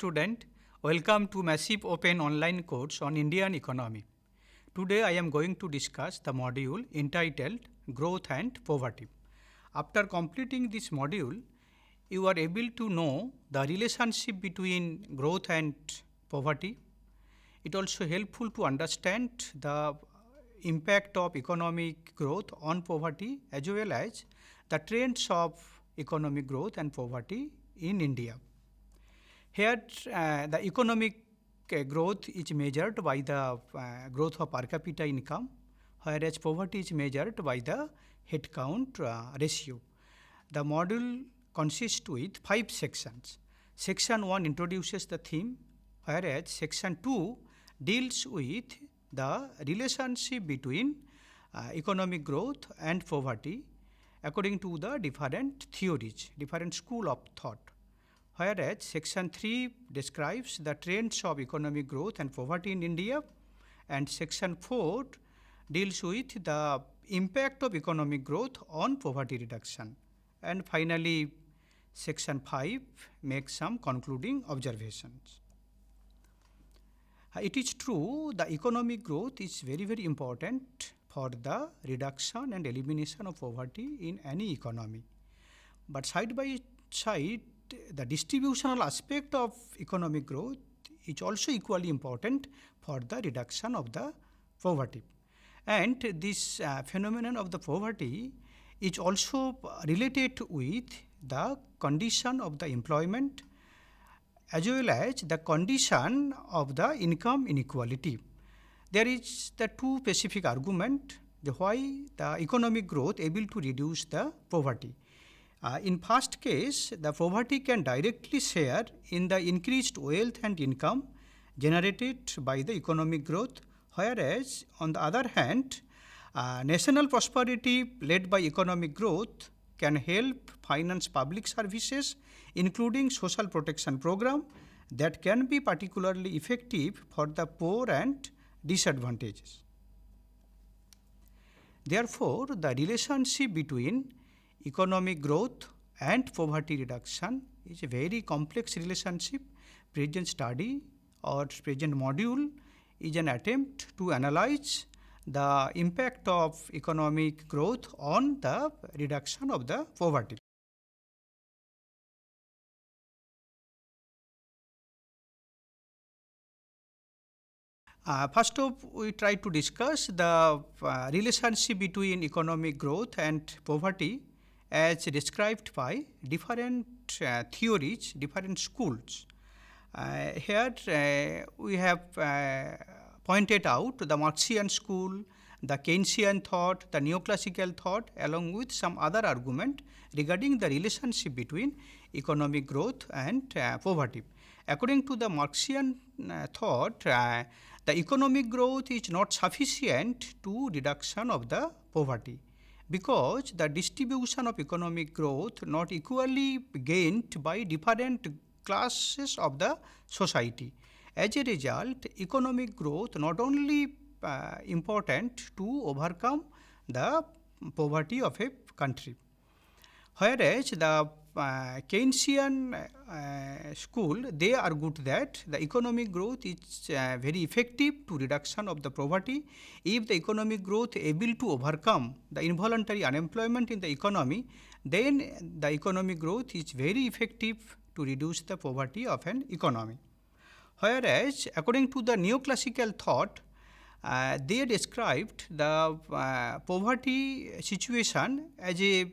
student, welcome to massive open online course on Indian economy. Today I am going to discuss the module entitled Growth and Poverty. After completing this module, you are able to know the relationship between growth and poverty. It also helpful to understand the impact of economic growth on poverty as well as the trends of economic growth and poverty in India. Here the economic growth is measured by the growth of per capita income, whereas poverty is measured by the head count ratio. The module consists with 5 sections. Section 1 introduces the theme, whereas Section 2 deals with the relationship between economic growth and poverty according to the different theories, different school of thought. Whereas Section 3 describes the trends of economic growth and poverty in India, and Section 4 deals with the impact of economic growth on poverty reduction. And finally, Section 5 makes some concluding observations. It is true the economic growth is very, very important for the reduction and elimination of poverty in any economy. But side by side, the distributional aspect of economic growth is also equally important for the reduction of the poverty. And this phenomenon of the poverty is also related with the condition of the employment as well as the condition of the income inequality. There is the two specific argument why the economic growth able to reduce the poverty. In first case, the poverty can directly share in the increased wealth and income generated by the economic growth, whereas on the other hand, national prosperity led by economic growth can help finance public services, including social protection program that can be particularly effective for the poor and disadvantaged. Therefore, the relationship between economic growth and poverty reduction is a very complex relationship. Present study or present module is an attempt to analyze the impact of economic growth on the reduction of the poverty. First off, we try to discuss the relationship between economic growth and poverty as described by different theories, different schools. Here we have pointed out the Marxian school, the Keynesian thought, the neoclassical thought, along with some other argument regarding the relationship between economic growth and poverty. According to the Marxian thought, the economic growth is not sufficient to reduction of the poverty, because the distribution of economic growth not equally gained by different classes of the society. As a result, economic growth not only important to overcome the poverty of a country. Whereas the Keynesian school, they argued that the economic growth is very effective to reduction of the poverty if the economic growth able to overcome the involuntary unemployment in the economy, then the economic growth is very effective to reduce the poverty of an economy. Whereas according to the neoclassical thought, they described the poverty situation as a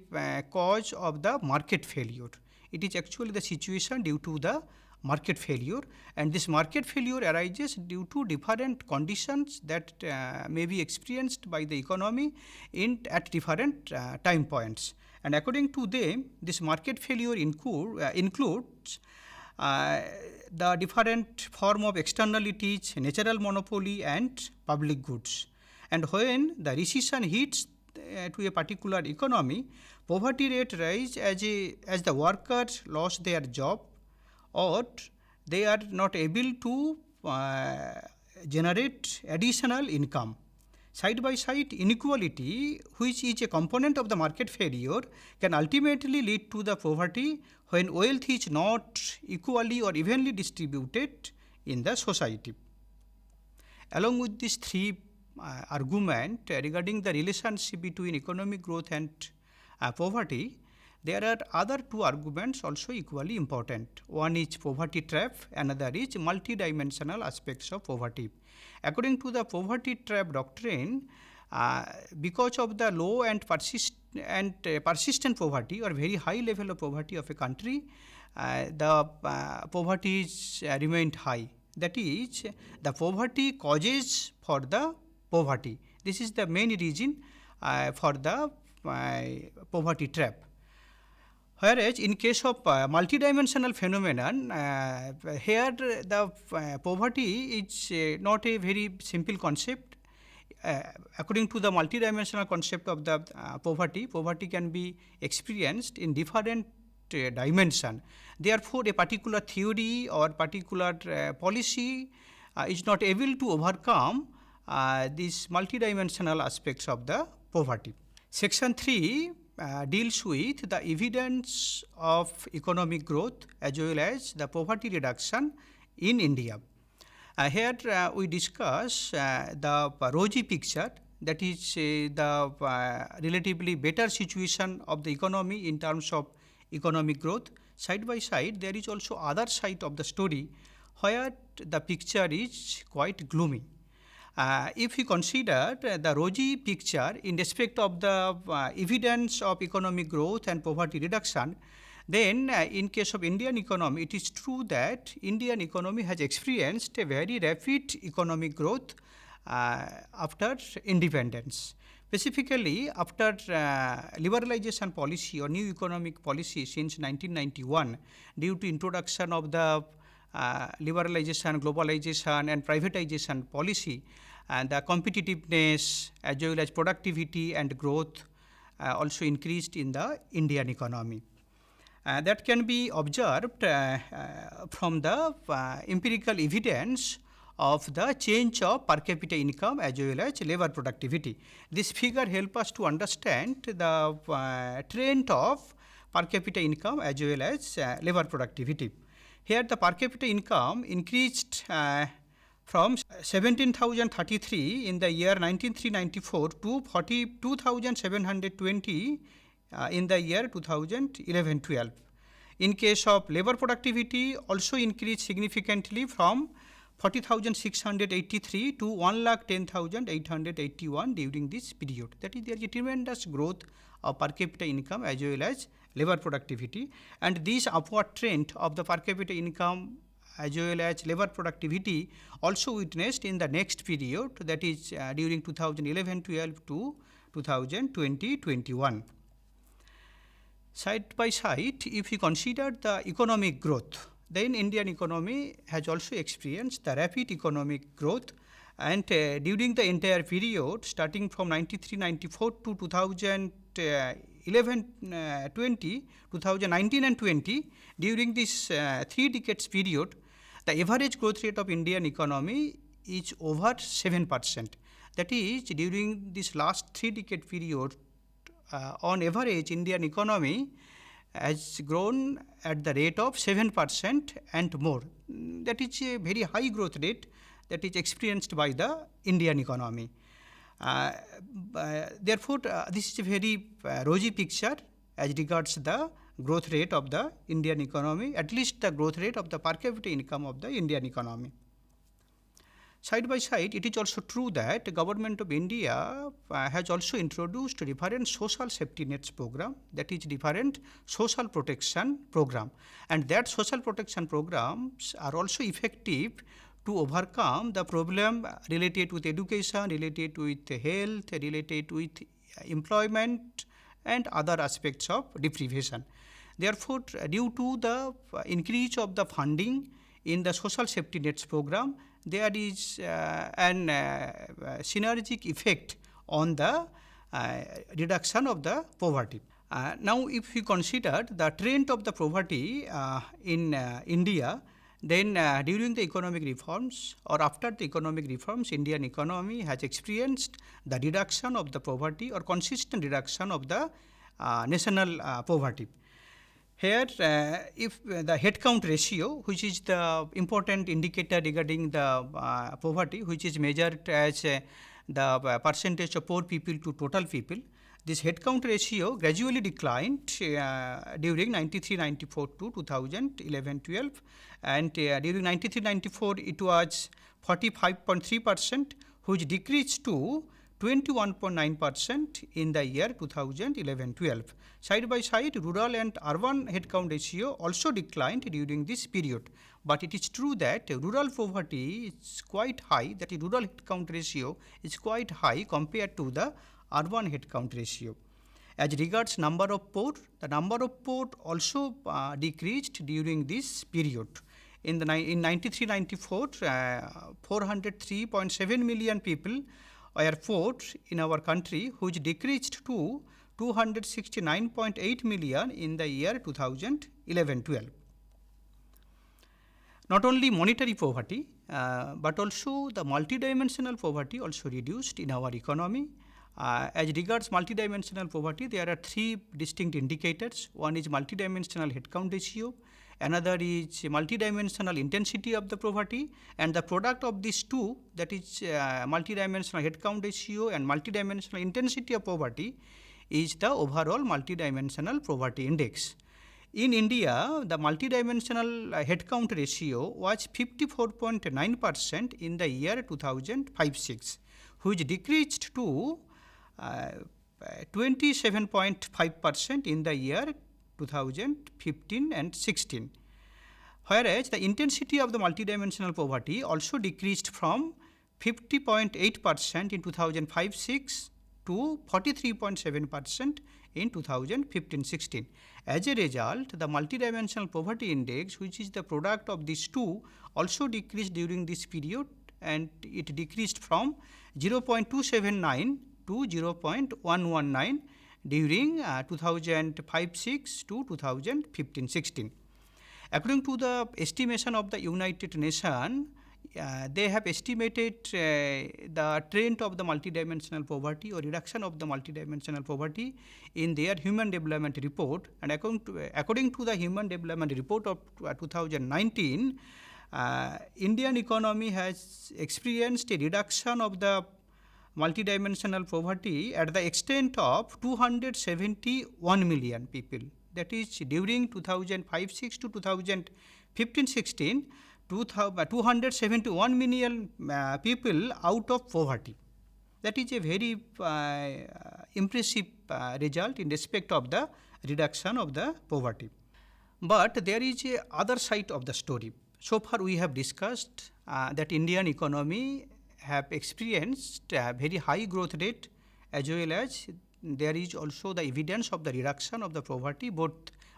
cause of the market failure. It is actually the situation due to the market failure, and this market failure arises due to different conditions that may be experienced by the economy at different time points. And according to them, this market failure includes the different form of externalities, natural monopoly and public goods. And when the recession hits to a particular economy, poverty rate rise as the workers lost their job or they are not able to generate additional income. Side by side inequality, which is a component of the market failure, can ultimately lead to the poverty when wealth is not equally or evenly distributed in the society. Along with these three arguments regarding the relationship between economic growth and poverty, there are other two arguments also equally important. One is poverty trap, another is multidimensional aspects of poverty. According to the poverty trap doctrine, because of the low and persistent poverty or very high level of poverty of a country, the poverty remained high. That is, the poverty causes for the poverty. This is the main reason for the poverty trap. Whereas in case of multidimensional phenomenon, here the poverty is not a very simple concept. According to the multidimensional concept of the poverty, poverty can be experienced in different dimension. Therefore, a particular theory or particular policy is not able to overcome these multidimensional aspects of the poverty. Section 3 deals with the evidence of economic growth as well as the poverty reduction in India. Here we discuss the rosy picture, that is the relatively better situation of the economy in terms of economic growth. Side by side, there is also other side of the story where the picture is quite gloomy. If we consider the rosy picture in respect of the evidence of economic growth and poverty reduction, then in case of Indian economy, it is true that Indian economy has experienced a very rapid economic growth after independence. Specifically, after liberalization policy or new economic policy since 1991, due to introduction of the liberalization, globalization and privatization policy, and the competitiveness as well as productivity and growth also increased in the Indian economy. That can be observed from the empirical evidence of the change of per capita income as well as labor productivity. This figure helps us to understand the trend of per capita income as well as labor productivity. Here the per capita income increased from 17,033 in the year 1994 to 42,720 in the year 2011-12. In case of labor productivity, also increased significantly from 40,683 to 1,10,881 during this period. That is, there is a tremendous growth of per capita income as well as labor productivity, and this upward trend of the per capita income as well as labor productivity also witnessed in the next period, that is during 2011-12 to 2020-21. Side by side, if we consider the economic growth, then Indian economy has also experienced the rapid economic growth, and during the entire period starting from 93-94 to 2011-20, 2019 and 20, during this 3 decades period, the average growth rate of Indian economy is over 7%. That is, during this last 3 decade period, on average, Indian economy has grown at the rate of 7% and more. That is a very high growth rate that is experienced by the Indian economy. Therefore, this is a very rosy picture as regards the growth rate of the Indian economy, at least the growth rate of the per capita income of the Indian economy. Side by side, it is also true that the government of India has also introduced different social safety nets program, that is different social protection program, and that social protection programs are also effective to overcome the problem related with education, related with health, related with employment and other aspects of deprivation. Therefore, due to the increase of the funding in the social safety nets program, there is an synergic effect on the reduction of the poverty. Now, if we consider the trend of the poverty in India, then during the economic reforms or after the economic reforms, Indian economy has experienced the reduction of the poverty or consistent reduction of the national poverty. Here, if the head count ratio, which is the important indicator regarding the poverty, which is measured as the percentage of poor people to total people, this head count ratio gradually declined during 93-94 to 2011-12, and during 93-94 it was 45.3%, which decreased to 21.9% in the year 2011-12. Side by side, rural and urban headcount ratio also declined during this period. But it is true that rural poverty is quite high, that is rural headcount ratio is quite high compared to the urban headcount ratio. As regards number of poor, the number of poor also decreased during this period. In 93-94, 403.7 million people were poor in our country, which decreased to 269.8 million in the year 2011-12. Not only monetary poverty, but also the multidimensional poverty also reduced in our economy. As regards multidimensional poverty, there are three distinct indicators. One is multidimensional headcount ratio, another is multidimensional intensity of the poverty, and the product of these two, that is multidimensional headcount ratio and multidimensional intensity of poverty, is the overall multidimensional poverty index. In India, the multidimensional headcount ratio was 54.9% in the year 2005-06, which decreased to 27.5% in the year 2015 and 16. Whereas the intensity of the multidimensional poverty also decreased from 50.8% in 2005-06 to 43.7% in 2015-16. As a result, the multidimensional poverty index, which is the product of these two, also decreased during this period, and it decreased from 0.279 to 0.119 during 2005-06 to 2015-16. According to the estimation of the United Nations, they have estimated the trend of the multidimensional poverty or reduction of the multidimensional poverty in their Human Development Report. And according to the Human Development Report of 2019, Indian economy has experienced a reduction of the multidimensional poverty at the extent of 271 million people. That is, during 2005-06 to 2015-16, 271 million people out of poverty. That is a very impressive result in respect of the reduction of the poverty. But there is a other side of the story. So far we have discussed that Indian economy have experienced a very high growth rate, as well as there is also the evidence of the reduction of the poverty, both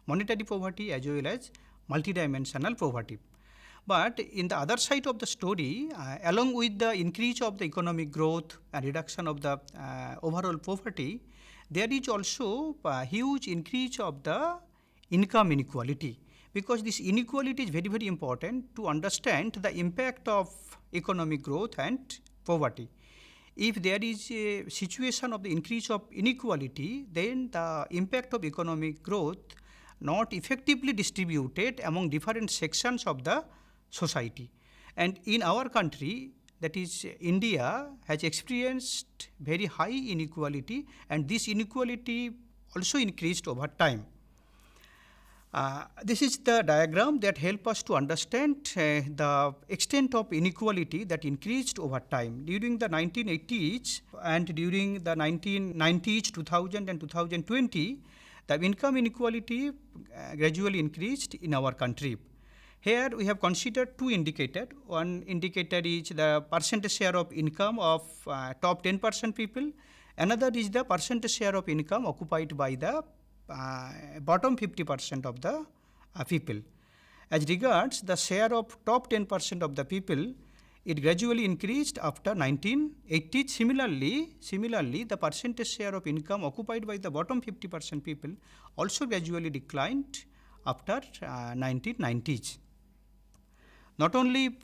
monetary poverty as well as multidimensional poverty. But in the other side of the story, along with the increase of the economic growth and reduction of the overall poverty, there is also a huge increase of the income inequality, because this inequality is very, very important to understand the impact of economic growth and poverty. If there is a situation of the increase of inequality, then the impact of economic growth not effectively distributed among different sections of the society. And in our country, that is India, has experienced very high inequality, and this inequality also increased over time. This is the diagram that helps us to understand the extent of inequality that increased over time. During the 1980s and during the 1990s, 2000 and 2020, the income inequality gradually increased in our country. Here we have considered two indicators. One indicator is the percentage share of income of top 10% people. Another is the percentage share of income occupied by the bottom 50% of the people. As regards the share of top 10% of the people, it gradually increased after 1980. Similarly, the percentage share of income occupied by the bottom 50% people also gradually declined after 1990s. Not only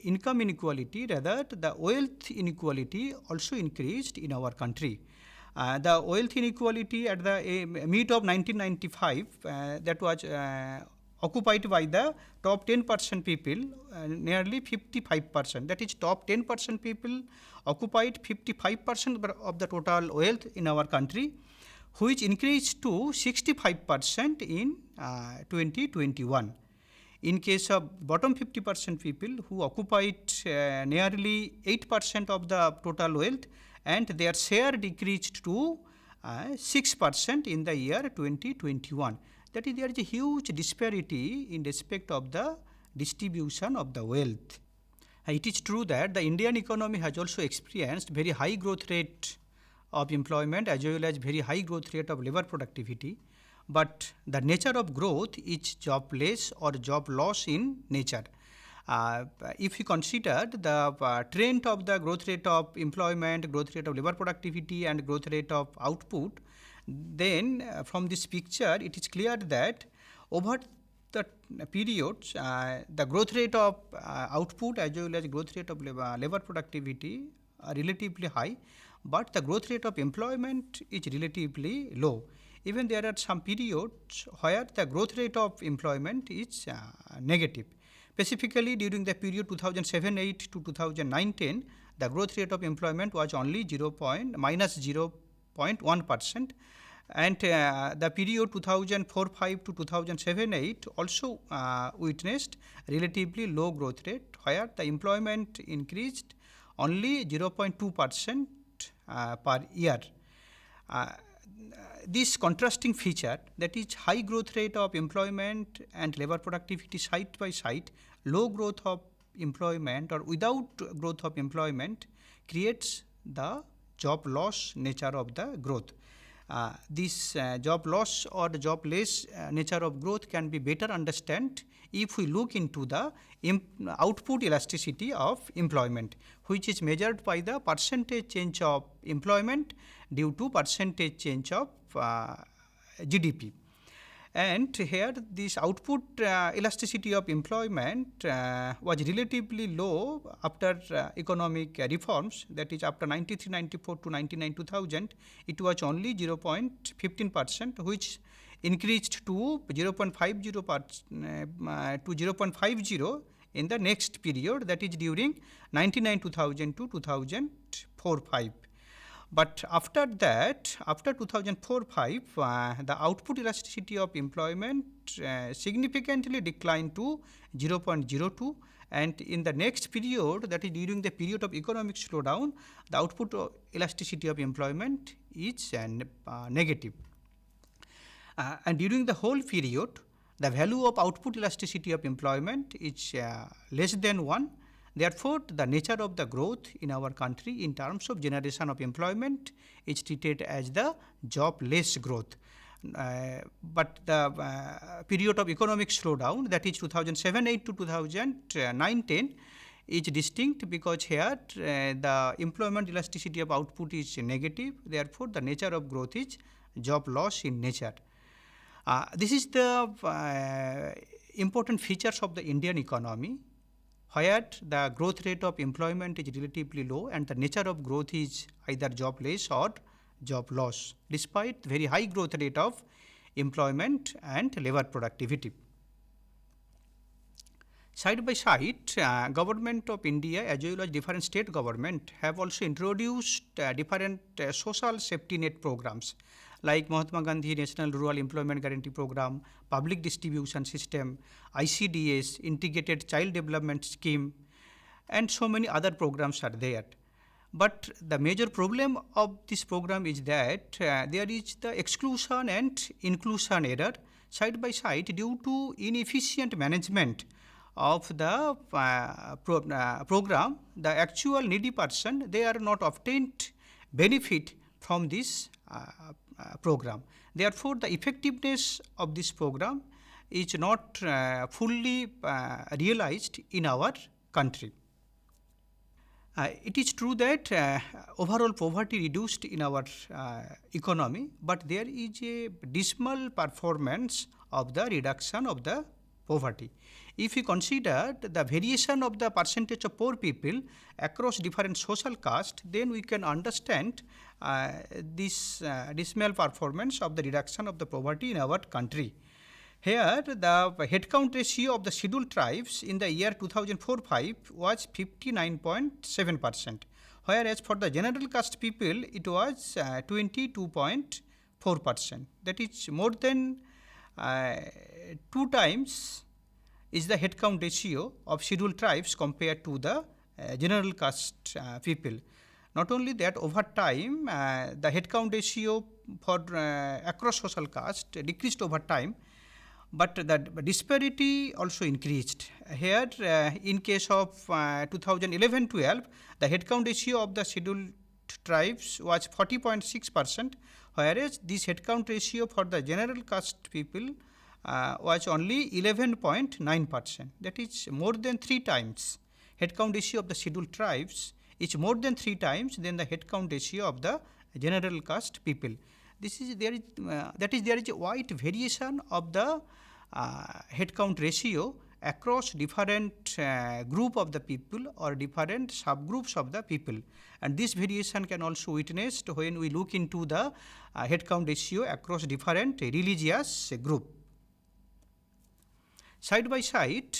income inequality, rather the wealth inequality also increased in our country. The wealth inequality at the mid of 1995 that was occupied by the top 10% people, nearly 55%. That is, top 10% people occupied 55% of the total wealth in our country, which increased to 65% in 2021. In case of bottom 50% people who occupied nearly 8% of the total wealth, and their share decreased to 6% in the year 2021. That is, there is a huge disparity in respect of the distribution of the wealth. It is true that the Indian economy has also experienced very high growth rate of employment as well as very high growth rate of labor productivity, but the nature of growth is jobless or job loss in nature. If we consider the trend of the growth rate of employment, growth rate of labor productivity and growth rate of output, then from this picture it is clear that over the periods the growth rate of output as well as growth rate of labor productivity are relatively high, but the growth rate of employment is relatively low. Even there are some periods where the growth rate of employment is negative. Specifically, during the period 2007-8 to 2009-10, the growth rate of employment was only minus 0.1%, and the period 2004-5 to 2007-8 also witnessed relatively low growth rate, where the employment increased only 0.2% per year. This contrasting feature, that is high growth rate of employment and labor productivity side by side, low growth of employment or without growth of employment, creates the job loss nature of the growth. This job loss or the jobless nature of growth can be better understood if we look into the output elasticity of employment, which is measured by the percentage change of employment due to percentage change of GDP. And here this output elasticity of employment was relatively low after economic reforms, that is after 93-94 to 99-2000, it was only 0.15%, which increased to 0.50 to 0.50 in the next period, that is during 99-2000 to 2004-5. But after that, after 2004-5, the output elasticity of employment significantly declined to 0.02, and in the next period, that is during the period of economic slowdown, the output elasticity of employment is negative. And during the whole period, the value of output elasticity of employment is less than 1. Therefore, the nature of the growth in our country in terms of generation of employment is treated as the jobless growth. But the period of economic slowdown, that is 2007-8 to 2009-10, is distinct because here the employment elasticity of output is negative. Therefore, the nature of growth is job loss in nature. This is the important features of the Indian economy, where the growth rate of employment is relatively low and the nature of growth is either jobless or job loss, despite very high growth rate of employment and labor productivity. Side by side, government of India as well as different state government have also introduced different social safety net programs like Mahatma Gandhi National Rural Employment Guarantee Program, Public Distribution System, ICDS, Integrated Child Development Scheme, and so many other programs are there. But the major problem of this program is that there is the exclusion and inclusion error side by side due to inefficient management of the program. The actual needy person, they are not obtained benefit from this program. Therefore, the effectiveness of this program is not fully realized in our country. It is true that overall poverty reduced in our economy, but there is a dismal performance of the reduction of the poverty. If we consider the variation of the percentage of poor people across different social castes, then we can understand this dismal performance of the reduction of the poverty in our country. Here, the headcount ratio of the scheduled tribes in the year 2004-5 was 59.7%, whereas for the general caste people, it was 22.4%. That is more than 2 times is the headcount ratio of scheduled tribes compared to the general caste people. Not only that, over time, the headcount ratio for across social caste decreased over time, but the disparity also increased. Here, in case of 2011-12, the headcount ratio of the scheduled tribes was 40.6%, whereas this headcount ratio for the general caste people was only 11.9%. That is more than 3 times. Headcount ratio of the scheduled tribes is more than 3 times than the headcount ratio of the general caste people. There is a wide variation of the headcount ratio across different group of the people or different subgroups of the people, and this variation can also witnessed when we look into the headcount ratio across different religious group. Side by side,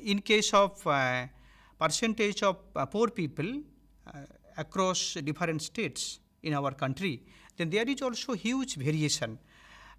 in case of percentage of poor people across different states in our country, then there is also huge variation.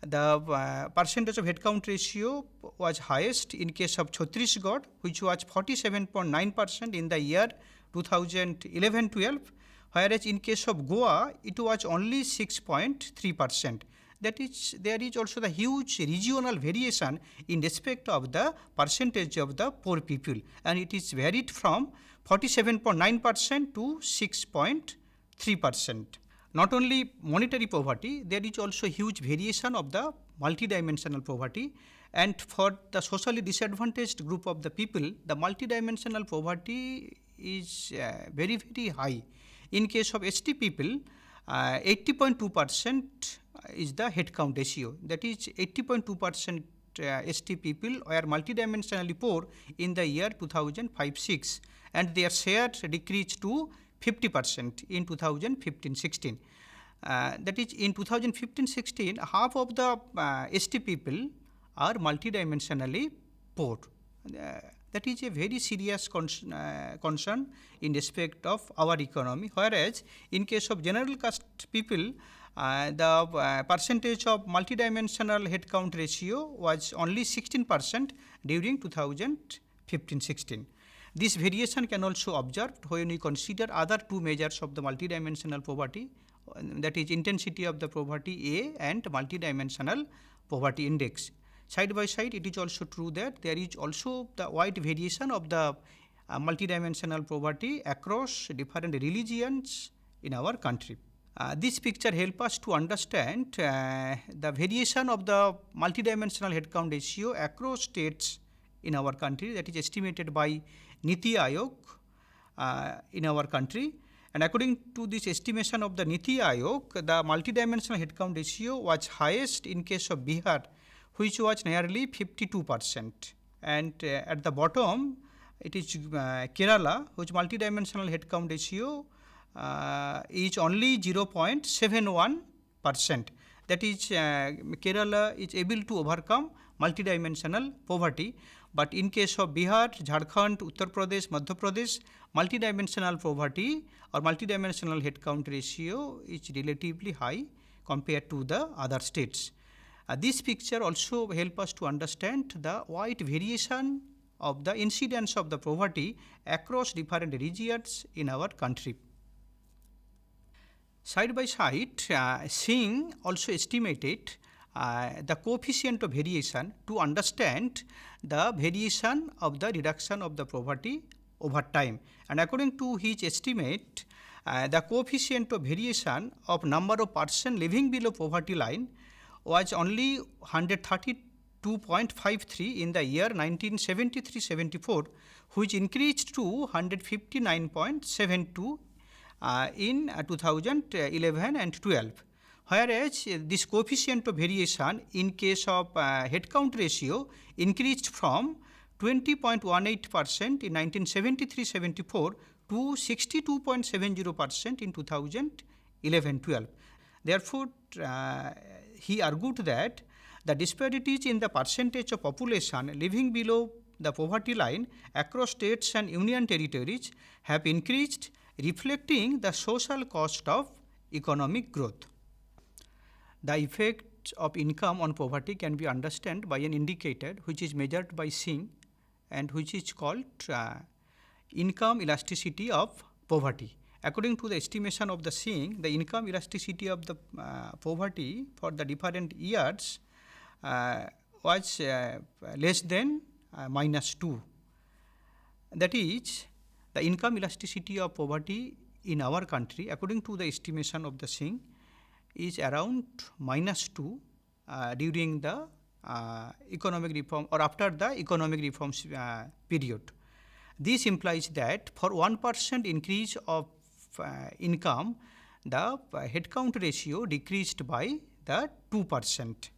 The percentage of headcount ratio was highest in case of Chhattisgarh, which was 47.9% in the year 2011-12, whereas in case of Goa, it was only 6.3%. That is, there is also the huge regional variation in respect of the percentage of the poor people, and it is varied from 47.9% to 6.3%. Not only monetary poverty, there is also huge variation of the multidimensional poverty, and for the socially disadvantaged group of the people, the multidimensional poverty is very, very high. In case of ST people, 80.2% is the headcount ratio. That is 80.2% ST people were multidimensionally poor in the year 2005-6, and their share decreased to 50% in 2015-16. That is, in 2015-16, half of the ST people are multidimensionally poor. That is a very serious concern in respect of our economy, whereas in case of general caste people, the percentage of multidimensional headcount ratio was only 16% during 2015-16. This variation can also observed when we consider other 2 measures of the multidimensional poverty, that is intensity of the poverty A and multidimensional poverty index. Side by side, it is also true that there is also the wide variation of the multidimensional poverty across different religions in our country. This picture helps us to understand the variation of the multidimensional headcount ratio across states in our country, that is estimated by Niti Aayog in our country. And according to this estimation of the Niti Aayog, the multidimensional headcount ratio was highest in case of Bihar, which was nearly 52%. And at the bottom, it is Kerala, which multidimensional headcount ratio is only 0.71%. That is, Kerala is able to overcome multidimensional poverty. But in case of Bihar, Jharkhand, Uttar Pradesh, Madhya Pradesh, multidimensional poverty or multidimensional headcount ratio is relatively high compared to the other states. This picture also helps us to understand the wide variation of the incidence of the poverty across different regions in our country. Side by side, Singh also estimated the coefficient of variation to understand the variation of the reduction of the poverty over time. And according to his estimate, the coefficient of variation of number of persons living below poverty line was only 132.53 in the year 1973-74, which increased to 159.72 in 2011 and 12. whereas this coefficient of variation in case of headcount ratio increased from 20.18% in 1973-74 to 62.70% in 2011-12. Therefore, he argued that the disparities in the percentage of population living below the poverty line across states and union territories have increased, reflecting the social cost of economic growth. The effect of income on poverty can be understood by an indicator which is measured by seeing and which is called income elasticity of poverty. According to the estimation of the seeing, the income elasticity of the poverty for the different years was less than -2. That is, the income elasticity of poverty in our country, according to the estimation of the seeing, is around -2 during the economic reform or after the economic reforms period. This implies that for 1% increase of income, the headcount ratio decreased by the 2%.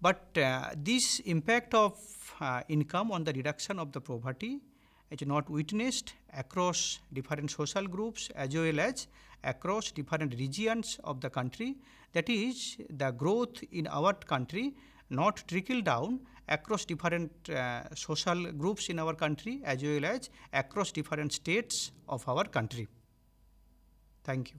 But this impact of income on the reduction of the poverty is not witnessed across different social groups as well as across different regions of the country. That is, the growth in our country not trickle down across different social groups in our country as well as across different states of our country. Thank you.